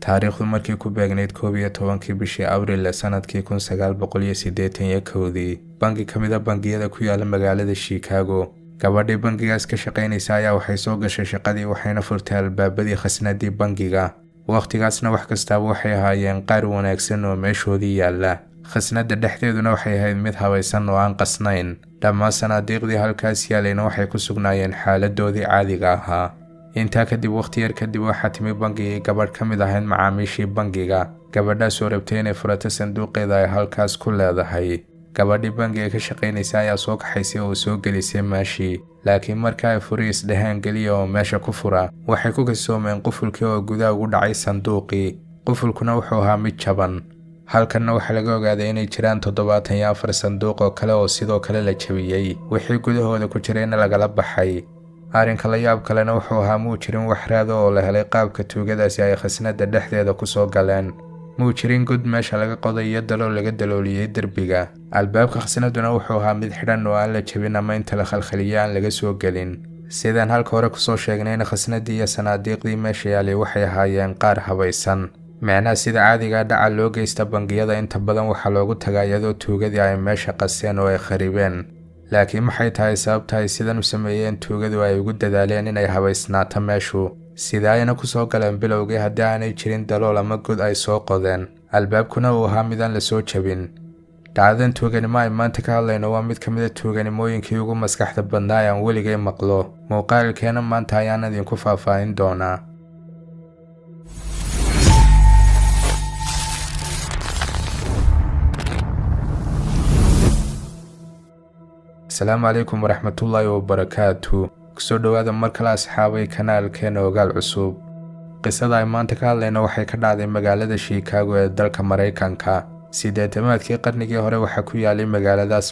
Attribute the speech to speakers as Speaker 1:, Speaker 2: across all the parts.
Speaker 1: taariikhdu markii ku beegnayd 11 bishii Abriil sanadkii 1981 bangi kamid ah bangiyada ku yaala magaalada Chicago. Gabadhii bangigaas ka shaqaynaysa ayaa waxay soo gashay shaqadii waxayna furtay albaabadii khasnadii bangiga. Waqtigaasna wax kasta waxay ahaayeen qaar wanaagsan oo meeshoodii yaala. khasnada dhexdeeduna waxay ahayd mid habaysan oo aan qasnayn. Dhammaan sanaadiiqdii halkaas yaalayna waxay ku sugnaayeen xaaladoodii caadiga ahaa. intaa kadib waqti yar kadib waxaa timi bangigii gabadh ka mid ahayd macaamiishii bangiga. gabadhaas oo rabtay inay furato sanduuqeeda ay halkaas ku leedahay. gabadhii bangiga ka shaqaynaysa ayaa soo kaxaysay oo soo gelisay meeshii, laakiin marka ay furi isdhahaan geliya oo meesha ku fura waxay ku kalsoomeen qufulkii oo gudaha ugu dhacay sanduuqii. qufulkuna wuxuu ahaa mid jaban. halkanna waxaa laga ogaaday inay jiraan 74 sanduuq oo kale oo sidoo kale la jabiyay, wixii gudahooda ku jirayna lagala baxay. arrinka la yaab kalena wuxuu ahaa muu jirin wax raad oo la helay qaabka tuugadaasi ay khasnada dhexdeeda ku soo galeen. muu jirin gud meesha laga qoday iyo dalool laga dalooliyay derbiga. albaabka khasnaduna wuxuu ahaa mid xidhan oo aan la jabin ama inta la khalkhaliyo aan laga soo gelin. sidaan halka hore kusoo sheegnayna khasnadii iyo sanaadiiqdii meesha yaalay waxay ahaayeen qaar habaysan. macnaha sida caadiga dhaca loo geysta bangiyada inta badan waxaa loogu tagaa iyadoo tuugadii ay meesha qaseen oo ay kharibeen. laakiin maxay tahay sababta ay sidan u sameeyeen tuugadu ay ugu dadaaleen inay habaysnaato meeshu? sida ayna ku soo galeen bilowgii haddii aanay jirin dalool ama god ay soo qodeen, albaabkuna uu ahaa midaan la soo jabin. dhacdadan tuuganimo ay maanta ka hadlayno waa mid ka mid a tuuganimooyinkii ugu maskaxda badnaa ee aan weligay maqlo. muuqaalkeena maanta ayaan idinku faahfaahin doonaa. السلام عليكم ورحمة الله وبركاته. kusoo dhawaada mar kale asxaabay kanaalkeena ogaal cusub. qisada ay maanta ka hadlayno waxay ka dhacday magaalada Chicago ee dalka Mareykanka. sideetamaadkii qarnigii hore waxaa ku yaalay magaaladaas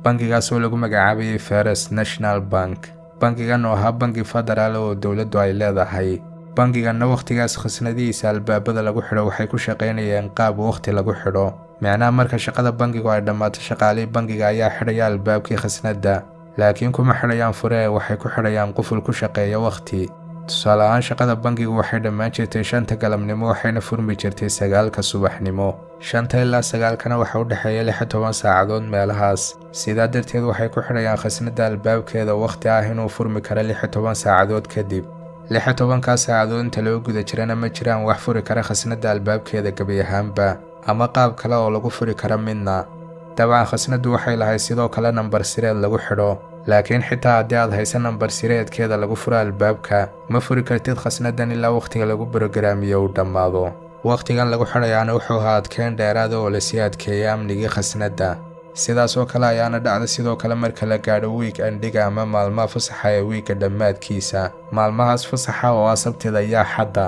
Speaker 1: bangigaas oo lagu magacaabayay First National Bank. bangigan oo ahaa bangi federaal oo dowladdu ay leedahay. bangiganna waqtigaas khasnadihiisa albaabada lagu xidho waxay ku shaqaynayeen qaab waqti lagu xidho. macnaha marka shaqada bangigu ay dhammaato shaqaalii bangiga ayaa xidhaya albaabkii khasnada, laakiin kuma xidhayaan fure waxay ku xidhayaan quful ku shaqeeya waqti. tusaale ahaan shaqada bangigu waxay dhammaan jirtay 5 galabnimo waxayna furmi jirtay 9 subaxnimo. 5 ilaa 9kana waxa u dhexeeya 16 saacadood meelahaas. sidaa darteed waxay ku xidhayaan khasnada albaabkeeda waqti ah inuu furmi karo 16 saacadood kadib. 16 saacadood inta loo guda jirana ma jiraan wax furi kara khasnada albaabkeeda gabi ahaanba ama qaab kale oo lagu furi kara midna. dabcan khasnadu waxay lahayd sidoo kale nambar sireed lagu xidho, laakiin xitaa haddii aad haysan nambar sireedkeeda lagu furo albaabka ma furi kartid khasnadan ilaa waqtiga lagu borograamiyo uu dhammaado. waqtigan lagu xidhayaana wuxuu ahaa adkeyn dheeraada oo lasii adkeeyay amnigii khasnada. sidaas oo kale ayaana dhacda sidoo kale marka la gaadho week-endiga ama maalmaha fasaxa ee wiigga dhammaadkiisa. maalmahaas fasaxa oo ah Sabtida iyo Axadda.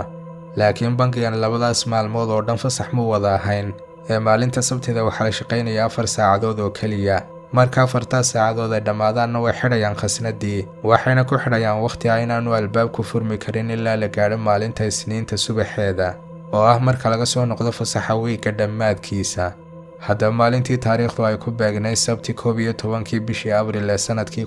Speaker 1: laakiin bangigan labadaas maalmood oo dhan fasax mu wada ahayn, ee maalinta Sabtida waxaa la shaqaynayaa 4 saacadood oo keliya. marka 4 saacadood ay dhammaadaanna way xidhayaan khasnadii, waxayna ku xidhayaan waqti ah inaanu albaabku furmi karin ilaa la gaadho maalinta Isniinta subaxeeda oo ah marka laga soo noqdo fasaxa wiigga dhammaadkiisa. haddaba maalintii taariikhdu ay ku beegnayd Sabti 11 bishii Abriil ee sanadkii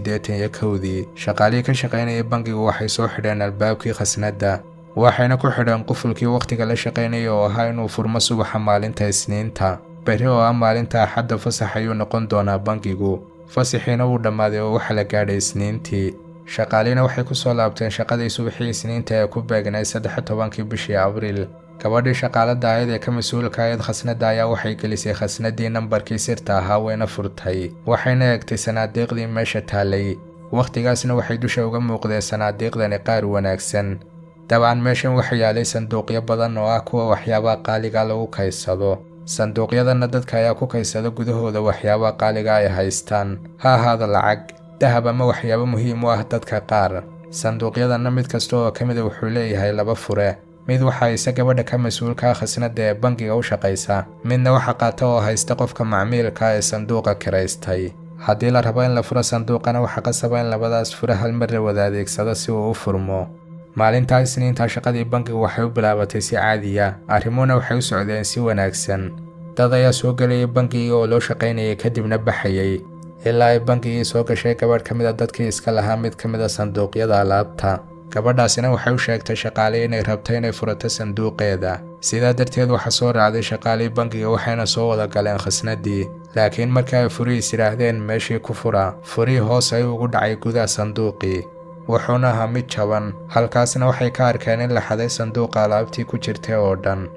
Speaker 1: 1981 shaqaalihii ka shaqaynayay bangigu waxay soo xidheen albaabkii khasnada, waxayna ku xidheen qufulkii waqtiga la shaqaynaya oo ahaa inuu furmo subaxa maalinta Isniinta. beri oo ah maalinta Axadda fasax ayuu noqon doonaa bangigu. fasaxiina wuu dhammaaday oo waxa la gaadhay Isniintii. shaqaalihiina waxay ku soo laabteen shaqadii subaxii Isniinta ee ku beegnayd 13 bishii Abriil. gabadhii shaqaalada ahayd ee ka mas'uulka ahayd khasnada ayaa waxay gelisay khasnadii nambarkii sirta ahaa wayna furtay. waxayna eegtay sanaadiiqdii meesha taalay. waqtigaasna waxay dusha uga muuqdeen sanaadiiqdani qaar wanaagsan. dabcan meeshan waxaa yaalay sanduuqyo badan oo ah kuwa waxyaabaha qaaliga lagu kaysado. sanduuqyadana dadka ayaa ku kaysada gudahooda waxyaabaha qaaliga ay haystaan, ha ahaada lacag, dahab ama waxyaabo muhiim u ah dadka qaar. sanduuqyadana mid kasta oo ka mid ah wuxuu leeyahay 2 fure. mid waxa haysta gabadha ka mas'uulka ah khasnada ee bangiga u shaqaysa, midna waxa qaata oo haysta qofka macmiilka ee sanduuqa kiraystay. haddii la rabo in la furo sanduuqana waxa qasaba in labadaas fure hal mar la wada adeegsado si uu u furmo. maalinta Isniinta shaqadii bangigu waxay u bilaabatay si caadi ah, arrimuna waxay u socdeen si wanaagsan. dad ayaa soo galay bangiga oo loo shaqaynayay kadibna baxayay, ilaa ay bangigii soo gashay gabadh ka mid ah dadkii iska lahaa mid ka mid ah sanduuqyada alaabta. gabadhaasina waxay u sheegtay shaqaalihii inay rabto inay furato sanduuqeeda. sidaa darteed waxaa soo raacday shaqaalihii bangiga waxayna soo wada galeen khasnadii. laakiin markii ay furihiis yidhaahdeen meeshii ku fura, furihii hoos ayuu ugu dhacay gudaha sanduuqii, wuxuuna ahaa mid jaban. halkaasna waxay ka arkeen in la xaday sanduuqa alaabtii ku jirtay oo dhan.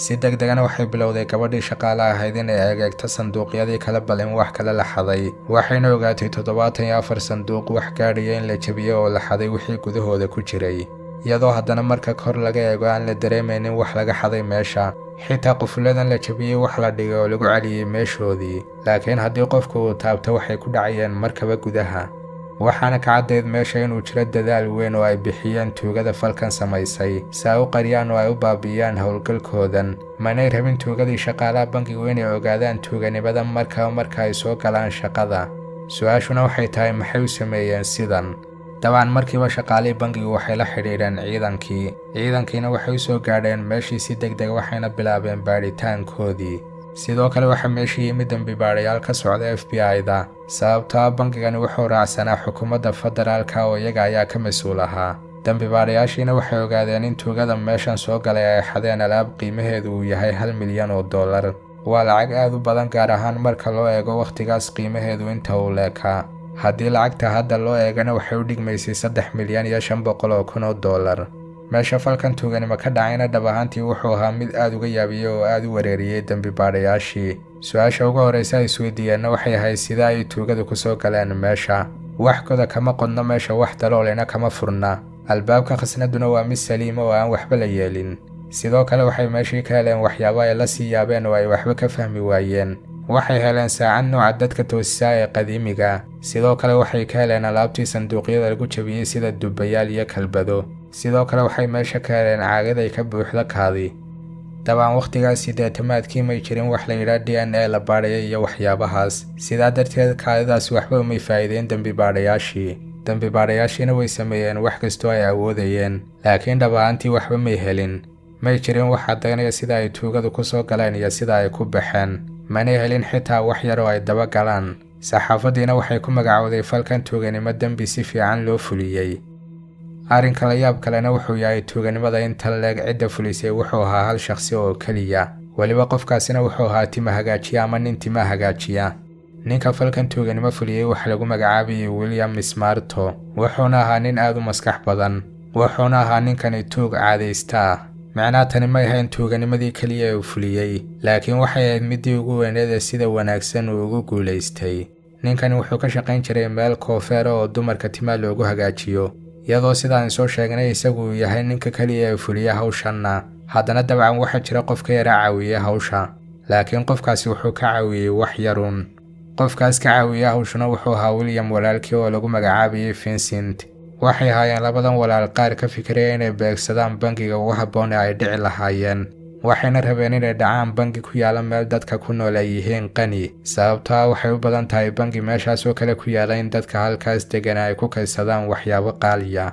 Speaker 1: si degdegana waxay bilowday gabadhii shaqaale ahayd inay eegto sanduuqyadii kala bal in wax kale la xaday. waxayna ogaatay 74 sanduuq wax gaadhaya in la jebiyey oo la xaday wixii gudahooda ku jiray, iyadoo haddana marka kor laga eego aan la dareemaynin wax laga xaday meesha. xitaa qufuladan la jebiyey wax la dhigay oo lagu celiyey meeshoodii, laakiin haddii qofku uu taabto waxay ku dhacayeen markaba gudaha. waxaana ka caddayd meesha inuu jiro dadaal weyn oo ay bixiyeen tuugada falkan samaysay si ay u qariyaan oo ay u baabi'iyaan howlgalkoodan. manay rabin tuugadii shaqaalaha bangigu inay ogaadaan tuuganimada marka ay soo galaan shaqada. su-aashuna waxay tahay maxay u sameeyeen sidan? dabcan markiiba shaqaalihii bangigu waxay la xidhiidheen ciidankiina waxay u soo gaadheen meeshii si degdeg waxayna bilaabeen baadhitaankoodii. sidoo kale waxaa meesha yimid dambibaadhayaal ka socda FBI-da, sababtoo ah bangigani wuxuu raacsanaa xukuumadda federaalka oo iyaga ayaa ka mas-uul ahaa. dambibaadhayaashiina waxay ogaadeen in tuugada meeshan soo galay ay xadeen alaab qiimaheedu uu yahay $1 milyan. waa lacag aad u badan, gaar ahaan marka loo eego wakhtigaas qiimaheedu inta uu leekaa. haddii lacagta hadda loo eegana waxay u dhigmaysay $3,500,000. meesha falkan tuuganimo ka dhacayna dhab ahaantii wuxuu ahaa mid aad uga yaabiyey oo aad u wareeriyey dambibaadhayaashii. su-aasha ugu horreysa ay isweydiiyeenna waxay ahayd sida ay tuugadu ku soo galeen meesha. waxkooda kama qodno meesha, wax daloolina kama furna. albaabka khasnaduna waa mid saliima oo aan waxba la yeelin. sidoo kale waxay meeshii ka heleen waxyaabo ay la sii yaabeen oo ay waxba ka fahmi waayeen. waxay heleen saacad nooca dadka toosisaa ee qadiimiga. sidoo kale waxay ka heleen alaabtii sanduuqyada lagu jebiyey sida dubayaal iyo kalbado. sidoo kale waxay meesha ka heleen caagad ay ka buuxda kaadi. dabcan wakhtigaas 80-maadkii may jirin wax la yidhaa DNA la baadhaya iyo waxyaabahaas. sidaa darteed kaadidaas waxba umay faa'iideyn dambibaadhayaashiina way sameeyeen wax kastoo ay awoodayeen, laakiin dhab ahaantii waxba may helin. may jirin wax caddaynaya sida ay tuugadu ku soo galeen iyo sida ay ku baxeen. manay helin xitaa wax yar oo ay daba galaan. saxaafaddiina waxay ku magacowday falkan tuuganimo dembi si fiican loo fuliyey. arrinka la yaab kalena wuxuu yahay tuuganimada inta leeg cidda fulisay wuxuu ahaa hal shakhsi oo keliya, weliba qofkaasina wuxuu ahaa tima hagaajiya ama nin tima hagaajiya. ninka falkan tuuganimo fuliyey waxa lagu magacaabayay William Smarto, wuxuuna ahaa nin aad u maskax badan. wuxuuna ahaa ninkani tuug caadaysta ah. macnaha tani may ahayn tuuganimadii keliya ee uu fuliyey, laakiin waxay ahayd midii ugu weyneed ee sida wanaagsan uu ugu guulaystay. ninkani wuxuu ka shaqayn jiray meel koofeer oo dumarka timaha loogu hagaajiyo, iyadoo sidaan soo sheegnay isagu uu yahay ninka kaliya ee fuliya hawshanna. haddana dabcan waxaa jira qof ka yara caawiya hawsha, laakiin qofkaasi wuxuu ka caawiyey wax yarun. qofkaas ka caawiya hawshuna wuxuu ahaa William walaalkii oo lagu magacaabayay Vincent. waxay ahaayeen labadan walaal qaar ka fikiraya inay beegsadaan bangiga ugu habboon ee ay dhici lahaayeen. waxayna rabeen inay dhacaan bangi ku yaala meel dadka ku nool ay yihiin qani, sababtoo ah waxay u badan tahay bangi meeshaas oo kale ku yaala in dadka halkaas degan ay ku kaydsadaan waxyaabo qaaliya.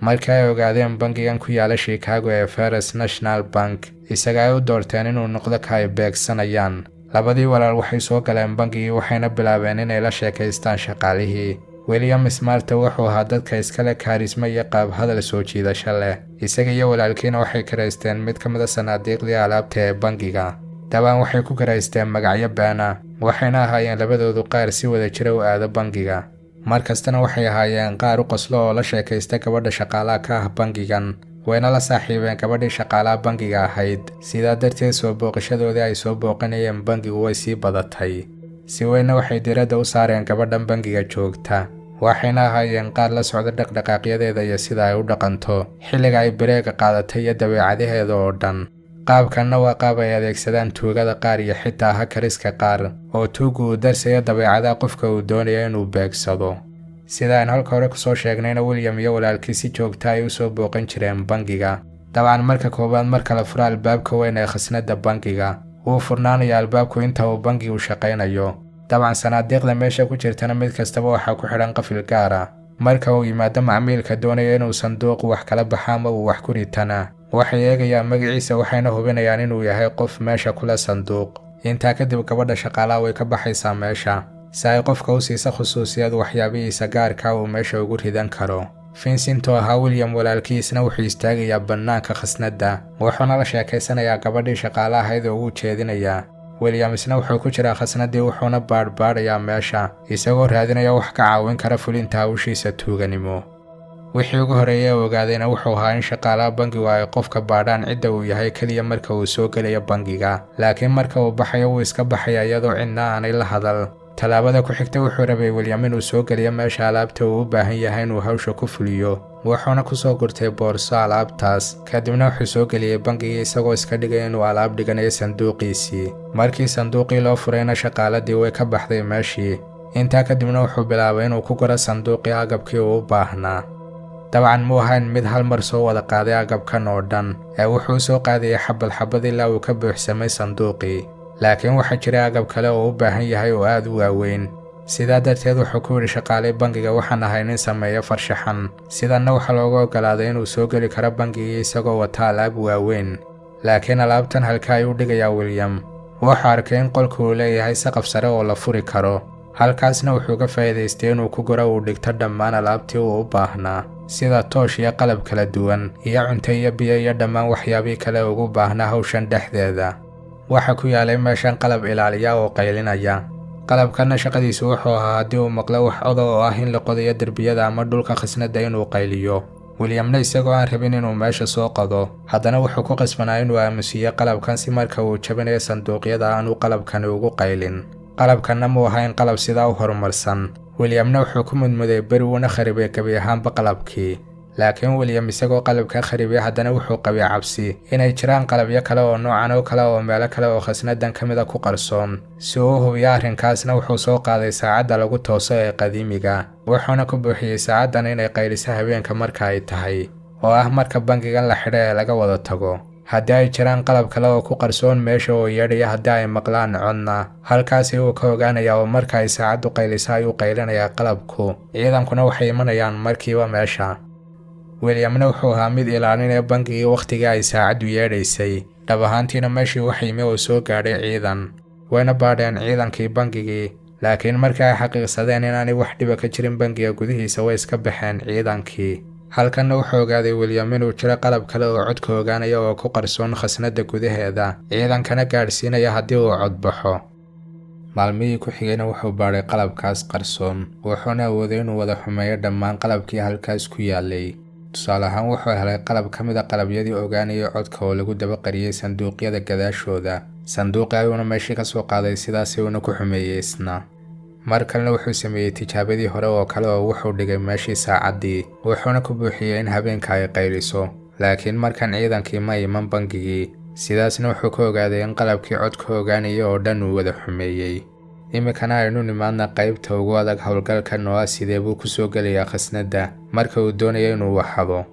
Speaker 1: markii ay ogaadeen bangigan ku yaala Chicago ee First National Bank, isaga ay u doorteen inuu noqdo ka ay beegsanayaan. labadii walaal waxay soo galeen bangigii waxayna bilaabeen inay la sheekaystaan shaqaalihii. William Smarto wuxuu ahaa dadka iskale kaarisma iyo qaab hadal soo jiidasho leh. isaga iyo walaalkiina waxay karaysteen mid ka mid ah sanaadiiqdii alaabta ee bangiga. dabcan waxay ku karaysteen magacyo beena, waxayna ahaayeen labadoodu qaar si wada jira u aada bangiga. markastana waxay ahaayeen qaar u qoslo oo la sheekaysta gabadha shaqaalaha ka ah bangigan. wayna la saaxiibeen gabadhii shaqaalaha bangiga ahayd. sidaa darteed soo booqashadoodii ay soo booqanayeen bangigu way sii badatay. si weyna waxay diiradda u saareen gabadhan bangiga joogta. waxayna ahaayeen qaar la socda dhaqdhaqaaqyadeeda iyo sida ay u dhaqanto, xilliga ay bareega qaadatay iyo dabeecadaheeda oo dhan. qaabkanna waa qaab ay adeegsadaan tuugada qaar iyo xitaa hakariska qaar, oo tuugu uu darsayo dabeecadaha qofka uu doonayo inuu beegsado. sida aan halka hore kusoo sheegnayna William iyo walaalkii si joogta ay u soo booqan jireen bangiga. dabcan marka koowaad marka la furo albaabka weyn ee khasnadda bangiga, wuu furnaanayaa albaabku inta uu bangigu shaqaynayo. dabcan sanaadiiqda meesha ku jirtana mid kastaba waxaa ku xidhan qafil gaar ah. marka uu yimaado macmiilka doonaya inuu sanduuq wax kala baxa ama uu wax ku ritana, waxay eegayaan magaciisa waxayna hubinayaan inuu yahay qof meesha kula sanduuq. intaa kadib gabadha shaqaalaha way ka baxaysaa meesha si ay qofka u siisa khusuusiyad waxyaabihiisa gaarka uu meesha ugu ridan karo. Vincent oo ahaa William walaalkiisna wuxuu istaagayaa bannaanka khasnadda wuxuuna la sheekaysanayaa gabadhii shaqaalaha ahayd oo uu jeedinaya. William isna wuxuu ku jiraa khasnaddii wuxuuna baadhbaadhayaa meesha isagoo raadinaya wax ka caawin kara fulinta hawshiisa tuuganimo. wixii ugu horeeyay ogaadayna wuxuu ahaa in shaqaalaha bangigu ay qofka baadhaan cidda uu yahay kaliya marka uu soo gelayo bangiga, laakiin marka uu baxayo wuu iska baxaya iyadoo cidna aanay la hadal. Talaabada ku xigta wuxuu rabay William inuu soo geliyo meesha alaabta uu u baahan yahay inuu hawsha ku fuliyo, wuxuuna ku soo gurtay boorso alaabtaas, kadibna wuxuu soo geliyay bangiga isagoo iska dhigay inuu alaab dhiganayo sanduuqiisii. Markii sanduuqii loo furayna shaqaaladii way ka baxday meeshii. Intaa kadibna wuxuu bilaabay inuu ku guro sanduuqii agabkii uu u baahnaa. dabcan muu ahayn mid hal mar soo wada qaaday agabkan oo dhan, wuxuu soo qaadayay xabad ilaa uu ka buuxsamay sanduuqii. laakiin waxaa jiray agab kale oo u baahan yahay oo aad u waaweyn. sidaa darteed wuxuu ku yidhi shaqaalay bangiga waxaan ahay nin sameeya farshaxan, sidanna waxaa loogu ogolaaday inuu soo geli karo bangigii isagoo wata alaab waaweyn. laakiin alaabtan halka ayuu dhigayaa William. wuxuu arkay in qolku uu leeyahay saqaf sare oo la furi karo, halkaasna wuxuu ka faa'iidaystay inuu ku guro uu dhigto dhammaan alaabtii uu u baahnaa, sida toosh iyo qalab kala duwan iyo cunto iyo biyo iyo dhammaan waxyaabihii kale ugu baahnaa hawshan dhexdeeda. waxaa ku yaalay meeshan qalab ilaaliya oo qaylinaya. qalabkanna shaqadiisu wuxuu ahaa haddii uu maqlo wax odo oo ah in la qodayo derbiyada ama dhulka khasnadda inuu qayliyo. Williamna isagoo aan rabin inuu meesha soo qodo, haddana wuxuu ku qasbanaa inuu aamusiyo qalabkan si marka uu jabinayo sanduuqyada aanu qalabkani ugu qaylin. qalabkanna muu ahayn qalab sidaa u horumarsan. Williamna wuxuu ku mudmuday beri wuuna kharibay gebi ahaanba qalabkii. laakiin William isagoo qalabka kharibay haddana wuxuu qabay cabsi inay jiraan qalabyo kale oo noocan oo kale oo meelo kale oo khasnadan ka mida ku qarsoon. si uu hubiyo arrinkaasna wuxuu soo qaaday saacadda lagu tooso ee qadiimiga, wuxuuna ku buuxiyey saacaddan inay qayliso habeenka marka ay tahay, oo ah marka bangigan la xidho ee laga wada tago. haddii ay jiraan qalab kale oo ku qarsoon meesha oo yeedhaya haddii ay maqlaan codna, halkaasi uu ka ogaanayaa oo marka ay saacaddu qayliso ayuu qaylinayaa qalabku, ciidankuna waxay imanayaan markiiba meesha. Williamna wuxuu ahaa mid ilaalinaya bangigii wakhtigii ay saacaddu yeedhaysay. dhab ahaantiina meeshii wax yimi oo soo gaadhay ciidan, wayna baadheen ciidankii bangigii, laakiin markii ay xaqiiqsadeen inaanay wax dhiba ka jirin bangiga gudihiisa way iska baxeen ciidankii. halkanna wuxuu ogaaday William inuu jiro qalab kale oo codka ogaanaya oo ku qarsoon khasnadda gudaheeda, ciidankana gaadhsiinaya haddii uu cod baxo. maalmihii ku xigayna wuxuu baadhay qalabkaas qarsoon, wuxuuna awooday inuu wada xumeeyo dhammaan qalabkii halkaas ku yaalay. tusaale ahaan wuxuu helay qalab ka mid a qalabyadii ogaanaya codka oo lagu daba qariyey sanduuqyada gadaashooda. sanduuqii ayuuna meeshii ka soo qaaday sidaasi uuna ku xumeeyey isna. mar kalena wuxuu sameeyey tijaabadii hore oo kale oo wuxuu dhigay meeshii saacaddii, wuxuuna ku buuxiyey in habeenka ay qayliso. laakiin markan ciidankii ma iman bangigii, sidaasna wuxuu ka ogaaday in qalabkii codka ogaanaya oo dhan uu wada xumeeyey. iminkana aynu nimaadna qaybta ugu adag howlgalkan oo ah sidee buu ku soo gelayaa khasnadda marka uu doonayo inuu waxado.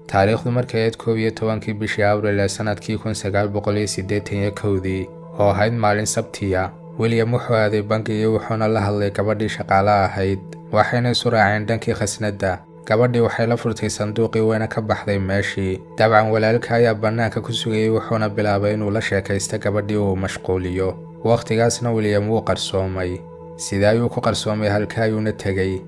Speaker 1: taariikhdu markay ahayd 11 bishii Abriil ee sanadkii 1981 oo ahayd maalin Sabtiya, William wuxuu aaday bangigii wuxuuna la hadlay gabadhii shaqaalaha ahayd, waxayna isu raaceen dhankii khasnadda. gabadhii waxay la furtay sanduuqii wayna ka baxday meeshii. dabcan walaalka ayaa bannaanka ku sugayay wuxuuna bilaabay inuu la sheekaysto gabadhii uu mashquuliyo. wakhtigaasna William wuu qarsoomay. sidee ayuu ku qarsoomay halka ayuuna tegay?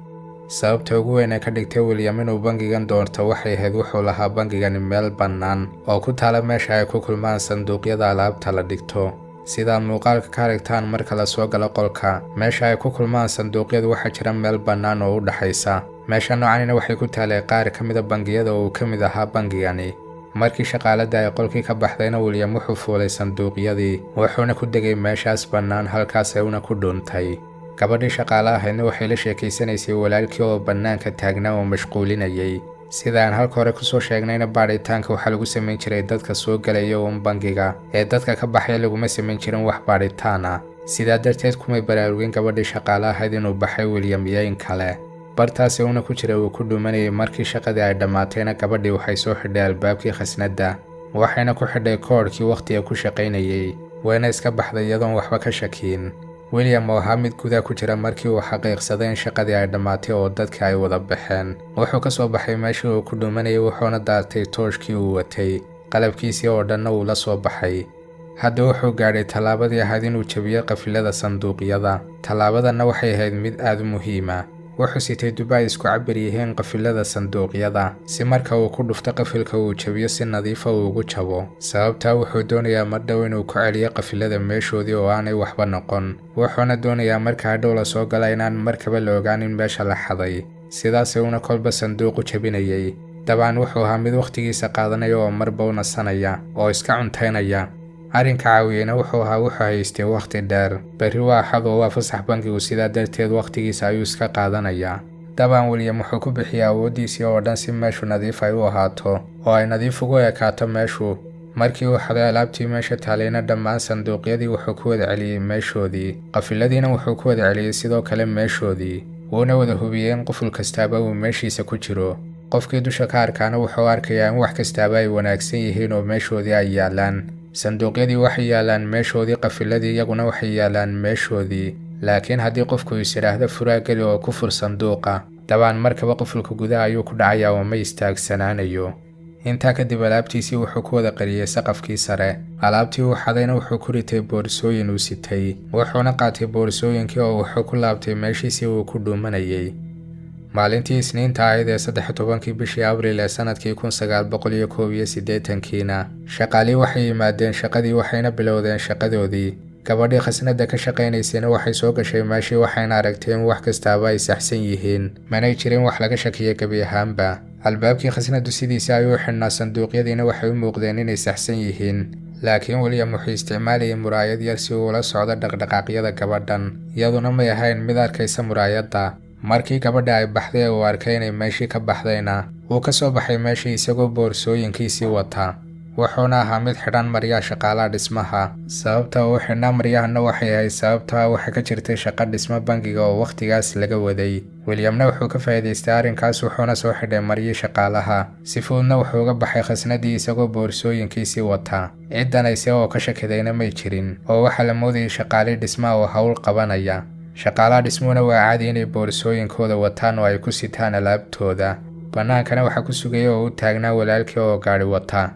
Speaker 1: sababta ugu weyn ee ka dhigtay William inuu bangigan doorto waxay ahayd wuxuu lahaa bangigani meel bannaan oo ku taala meesha ay ku kulmaan sanduuqyada alaabta la dhigto. sidaad muuqaalka ka aragtaan marka la soo galo qolka, meesha ay ku kulmaan sanduuqyadu waxaa jira meel bannaan oo u dhaxaysa. meesha noocanina waxay ku taalay qaar ka mid a bangiyada oo uu ka mid ahaa bangigani. markii shaqaaladda ay qolkii ka baxdayna William wuxuu fuulay sanduuqyadii, wuxuuna ku degay meeshaas bannaan, halkaas ayuuna ku dhuuntay. gabadhii shaqaalaha ahaydna waxay la sheekaysanaysay walaalkii oo bannaanka taagnaa oo mashquulinayay. sida aan halka hore ku soo sheegnayna baadhitaanka waxaa lagu samayn jiray dadka soo gelaya uun bangiga, ee dadka ka baxaya laguma samayn jirin wax baadhitaan ah. sidaa darteed kumay baraarugin gabadhii shaqaalaha ahayd inuu baxay William iyo in kale. bartaasi uuna ku jiray uu ku dhuumanayay. markii shaqadii ay dhammaatayna gabadhii waxay soo xidhay albaabkii khasnadda, waxayna ku xidhay koodhkii wakhtiga ku shaqaynayay, wayna iska baxday iyadoon waxba ka shakiin. William oo ahaa mid gudaha ku jira markii uu xaqiiqsaday in shaqadii ay dhammaatay oo dadka ay wada baxeen, wuxuu ka soo baxay meeshii uu ku dhuumanayay wuxuuna daartay tooshkii uu watay, qalabkiisii oo dhanna uu la soo baxay. hadda wuxuu gaadhay tallaabadii ahayd inuu jabiyo qafilada sanduuqyada. tallaabadanna waxay ahayd mid aad u muhiima. wuxuu sitay duba ay isku cabir yihiin qafilada sanduuqyada si marka uu ku dhufto qafilka uu jabiyo si nadiif ah uu ugu jabo. sababtaa wuxuu doonayaa mar dhow inuu ku celiyo qafilada meeshoodii oo aanay waxba noqon. wuxuuna doonayaa marka hadhow la soo gala inaan markaba la ogaanin meesha la xaday. sidaas uuna kolba sanduuq u jabinayay. dabcan wuxuu ahaa mid wakhtigiisa qaadanaya oo marba u nasanaya oo iska cuntaynaya. arrinka caawiyeyna wuxuu ahaa wuxuu haystay wakhti dheer. berri waa axad oo waa fasax bangigu, sidaa darteed wakhtigiisa ayuu iska qaadanayaa. dabcan William wuxuu ku bixiyay awooddiisii oo dhan si meeshu nadiif ay u ahaato oo ay nadiif ugu ekaato meeshu. markii uu xaday alaabtii meesha taalayna dhammaan sanduuqyadii wuxuu ku wada celiyey meeshoodii. qafiladiina wuxuu ku wada celiyey sidoo kale meeshoodii. wuuna wada hubiyey in quful kastaaba uu meeshiisa ku jiro. qofkii dusha ka arkaana wuxuu arkayaa in wax kastaaba ay wanaagsan yihiin oo meeshoodii ay yaalaan. sanduuqyadii waxay yaalaan meeshoodii, qafiladii iyaguna waxay yaalaan meeshoodii. laakiin haddii qofku is idhaahdo furaa geli oo ku fur sanduuqa, dabcan markaba qufulka gudaha ayuu ku dhacayaa oo ma istaagsanaanayo. intaa kadib alaabtiisii wuxuu ku wada qariyey saqafkii sare. alaabtii uu xadayna wuxuu ku ritay boorsooyin uu sitay. wuxuuna qaatay boorsooyinkii oo wuxuu ku laabtay meeshiisii uu ku dhuumanayay. maalintii Isniinta ahayd ee 13 bishii Abriil ee sanadkii 1981 shaqaalii waxay yimaadeen shaqadii waxayna bilowdeen shaqadoodii. gabadhii khasnada ka shaqaynaysayna waxay soo gashay meeshii waxayna aragtay in wax kastaaba ay saxsan yihiin, manay jirin wax laga shakiyo gebi ahaanba. albaabkii khasnadu sidiisa ayuu xidhnaa, sanduuqyadiina waxay u muuqdeen inay saxsan yihiin. laakiin William wuxuu isticmaalayay muraayad yar si uu ula socdo dhaqdhaqaaqyada gabadhan, iyaduna may ahayn mid arkaysa muraayadda. markii gabadha ay baxday uu arkay inay meeshii ka baxdayna wuu ka soo baxay meeshii isagoo boorsooyinkiisii wata. wuxuuna ahaa mid xidhan maryaha shaqaalaha dhismaha. sababta uu xidhnaa maryahana waxay ahayd sababta waxa ka jirtay shaqo dhismo bangiga oo wakhtigaas laga waday. Williamna wuxuu ka faa'iidaystay arrinkaas wuxuuna soo xidhay maryihii shaqaalaha. si fududna wuxuu uga baxay khasnadii isagoo boorsooyinkiisii wata. ciddanayse oo ka shakidayna may jirin oo waxaa la moodayay shaqaalii dhismaha oo hawl qabanaya. shaqaalaha dhismuhuna waa caadi inay boorsooyinkooda wataan oo ay ku sitaan alaabtooda. bannaankana waxaa ku sugaya oo u taagnaa walaalkii oo gaadhi wata.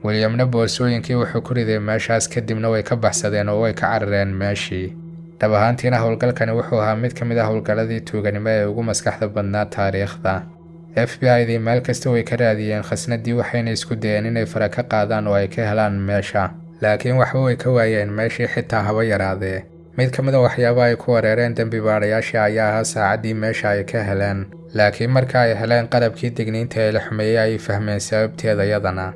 Speaker 1: Williamna boorsooyinkii wuxuu ku riday meeshaas, kadibna way ka baxsadeen oo way ka carareen meeshii. dhab ahaantiina howlgalkani wuxuu ahaa mid ka mid ah howlgalladii tuuganimo ee ugu maskaxda badnaa taariikhda. FBI-dii meel kasta way ka raadiyeen khasnadii waxayna isku dayeen inay fara ka qaadaan oo ay ka helaan meesha, laakiin waxba way ka waayeen meeshii xitaa haba yaraadee. mid ka mid a waxyaabaha ay ku weerareen dembi baadhayaashii ayaa ahaa saacaddii meesha ay ka heleen, laakiin marka ay heleen qalabkii digniinta ee la xumeeyey ayay fahmeen sababteeda iyadana.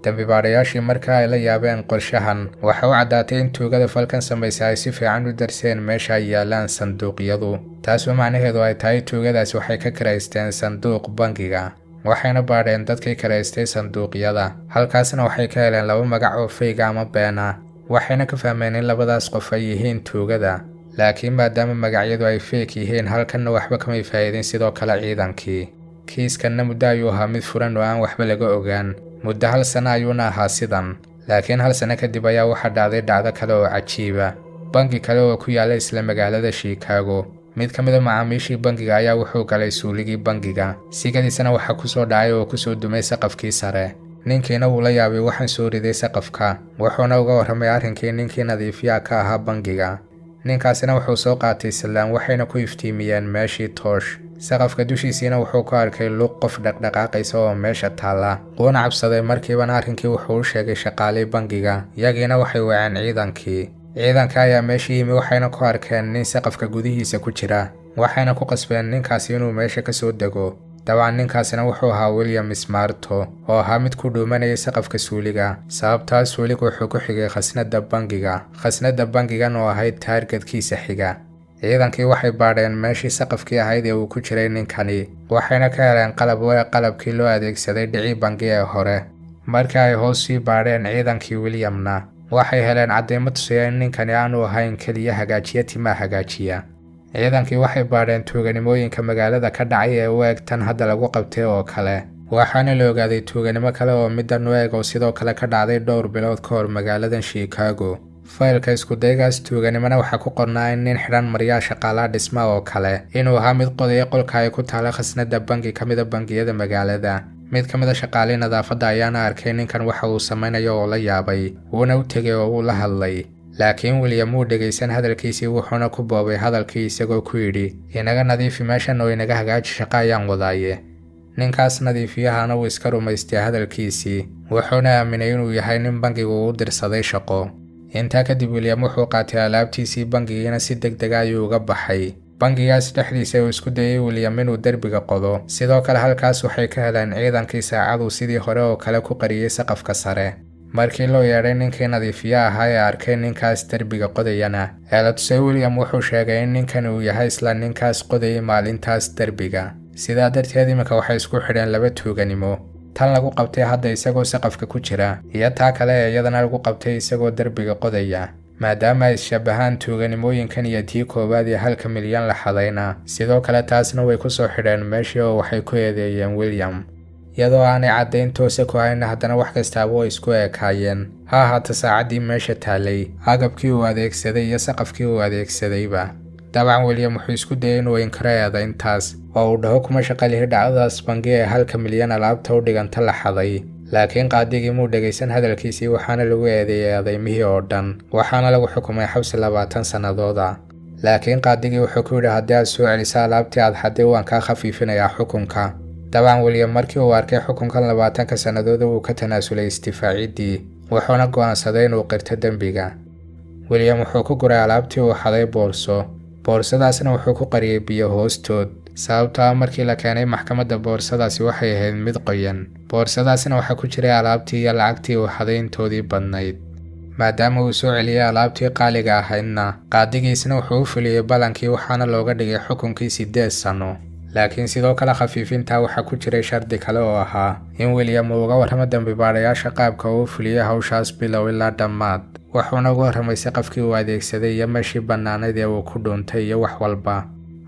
Speaker 1: dembi baadhayaashii marka ay la yaabeen qorshahan waxa u caddaatay in tuugada falkan samaysa ay si fiican u darseen meesha ay yaalaan sanduuqyadu. taasoo macnaheedu ay tahay tuugadaas waxay ka karaysteen sanduuq bangiga, waxayna baadheen dadkii karaystay sanduuqyada. halkaasna waxay ka heleen 2 magac oo fayga ama beena, waxayna ka fahmeen in labadaas qof ay yihiin tuugada. laakiin maadaama magacyadu ay fake yihiin, halkanna waxba kamay faa'iidin sidoo kale ciidankii. kiiskanna muddo ayuu ahaa mid furan oo aan waxba laga ogaan. muddo 1 sano ayuuna ahaa sidan, laakiin 1 sano kadib ayaa waxaa dhacday dhacdo kale oo cajiiba. bangi kale oo ku yaala isla magaalada Chicago, mid ka mid a macaamiishii bangiga ayaa wuxuu galay suuligii bangiga. sigadiisana waxaa ku soo dhacay oo ku soo dumay saqafkii sare. ninkiina wuu la yaabay waxaan soo riday saqafka, wuxuuna uga warramay arrinkii ninkii nadiifyaha ka ahaa bangiga. ninkaasina wuxuu soo qaatay sallaan, waxayna ku iftiimiyeen meeshii toosh. saqafka dushiisiina wuxuu ku arkay luuq qof dhaqdhaqaaqaysa oo meesha taalla. wuuna cabsaday markiibana arrinkii wuxuu u sheegay shaqaalii bangiga, iyagiina waxay waceen ciidankii. ciidanka ayaa meesha yimi waxayna ku arkeen nin saqafka gudihiisa ku jira, waxayna ku qasbeen ninkaasi inuu meesha ka soo dego. dabcan ninkaasina wuxuu ahaa William Smarto oo ahaa mid ku dhuumanayay saqafka suuliga. sababtaas suuliga wuxuu ku xigay khasnada bangiga, khasnada bangigan oo ahayd taargetkiisa xiga. ciidankii waxay baadheen meeshii saqafkii ahayd ee uu ku jiray ninkani, waxayna ka heleen qalabkii loo adeegsaday dhicii bangi ee hore. markii ay hoos sii baadheen ciidankii Williamna waxay heleen cadeymo tusaya in ninkani aanu ahayn keliya hagaajiye timaha hagaajiya. ciidankii waxay baadheen tuuganimooyinka magaalada ka dhacay ee u eg tan hadda lagu qabtay oo kale, waxaana la ogaaday tuuganimo kale oo middan u eg oo sidoo kale ka dhacday dhowr bilood ka hor magaaladan Chicago. faylka iskudaygaas tuuganimona waxaa ku qornaa in nin xidhan maryaha shaqaalaha dhismaha oo kale inuu ahaa mid qodaya qolka ay ku taala khasnada bangi ka mid a bangiyada magaalada. mid ka mid a shaqaalii nadaafadda ayaana arkay ninkan waxa uu samaynayo oo la yaabay, wuuna u tegay oo uu la hadlay. laakiin William uu dhageysan hadalkiisii wuxuuna ku boobay hadalkii isagoo ku yidhi inaga nadiifi meeshan oo inaga hagaaji shaqo ayaan wadaaye. ninkaas nadiifiyahana uu iska rumaystay hadalkiisii wuxuuna aaminay inuu yahay nin bangigu u dirsaday shaqo. intaa kadib William wuxuu qaatay alaabtiisii bangigiina si degdeg ah ayuu uga baxay. bangigaas dhexdiisa uu isku dayay William inuu derbiga qodo, sidoo kale halkaas waxay ka heleen ciidankii saacadu sidii hore oo kale ku qariyay saqafka sare. markii loo yeedhay ninkii nadiifiyaha ahaa ee arkay ninkaas derbiga qodayana, la tusay William wuxuu sheegay in ninkan uu yahay isla ninkaas qodayay maalintaas derbiga. sidaa darteed iminka waxay isku xidheen laba tuuganimo, tan lagu qabtay hadda isagoo saqafka ku jira iyo taa kale ee iyadana lagu qabtay isagoo derbiga qodaya. maadaama ay shabahaan tuuganimooyinkan iyo tii koowaad ee 1 milyan la xadayna, sidoo kale taasna way ku soo xidheen meeshii oo waxay ku eedeeyeen William. iyadoo aanay caddayn toose ku hayn haddana wax kastaaba way isku ekaayeen. ha ahaata saacaddii meesha taalay, agabkii uu adeegsaday iyo saqafkii uu adeegsadayba. dabcan William wuxuu isku dayay inuu inkiro eedayntaas oo uu dhaho kuma shaqo lihi dhacdadaas bangi ee 1 milyan alaabta u dhiganta la xaday. laakiin qaadigii muu dhageysan hadalkiisii waxaana lagu eedeeyay eedaymihii oo dhan, waxaana lagu xukumay xabsi 20 sannadooda. laakiin qaadigii wuxuu ku yidhi haddii aad soo celiso alaabtii aad xaday waan kaa khafiifinayaa xukunka. dabcan William markii uu arkay xukunkan 20 sannadooda wuu ka tanaasulay istifaaciddii, wuxuuna go'aansaday inuu qirto dembiga. William wuxuu ku guray alaabtii uu xaday boorso, boorsadaasna wuxuu ku qariyay biyo hoostood. sababtoo ah markii la keenay maxkamadda boorsadaasi waxay ahayd mid qoyan. boorsadaasna waxaa ku jiray alaabtii iyo lacagtii uu xaday intoodii badnayd. maadaama uu soo celiyay alaabtii qaaliga ahaydna, qaadigiisna wuxuu u fuliyey ballankii waxaana looga dhigay xukunkii 8 sano. laakiin sidoo kale khafiifintaa waxaa ku jiray shardi kale oo ahaa in William uu uga warramo dambibaadhayaasha qaabka uu fuliyay hawshaas bilow ilaa dhammaad. wuxuuna uga warramay saqafkii uu adeegsaday iyo meeshii bannaanayd ee uu ku dhuuntay iyo wax walba.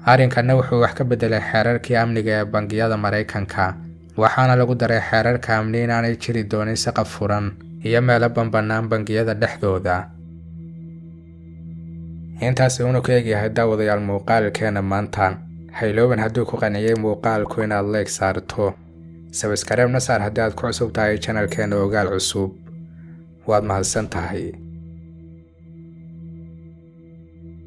Speaker 1: arrinkanna wuxuu wax ka beddelay xeerarkii amniga ee bangiyada Maraykanka, waxaana lagu daray xeerarka amni inaanay jiri doonin saqaf furan iyo meelo bannaan bangiyada dhexdooda. intaas uu ku eegyahay daawadayaal muuqaalkeena maanta. haylooban hadduu ku qanciyay muuqaalku inaad like saarto, subscribe na saar haddii aad ku cusub tahay channelkeena Ogaal Cusub. waad mahadsan tahay.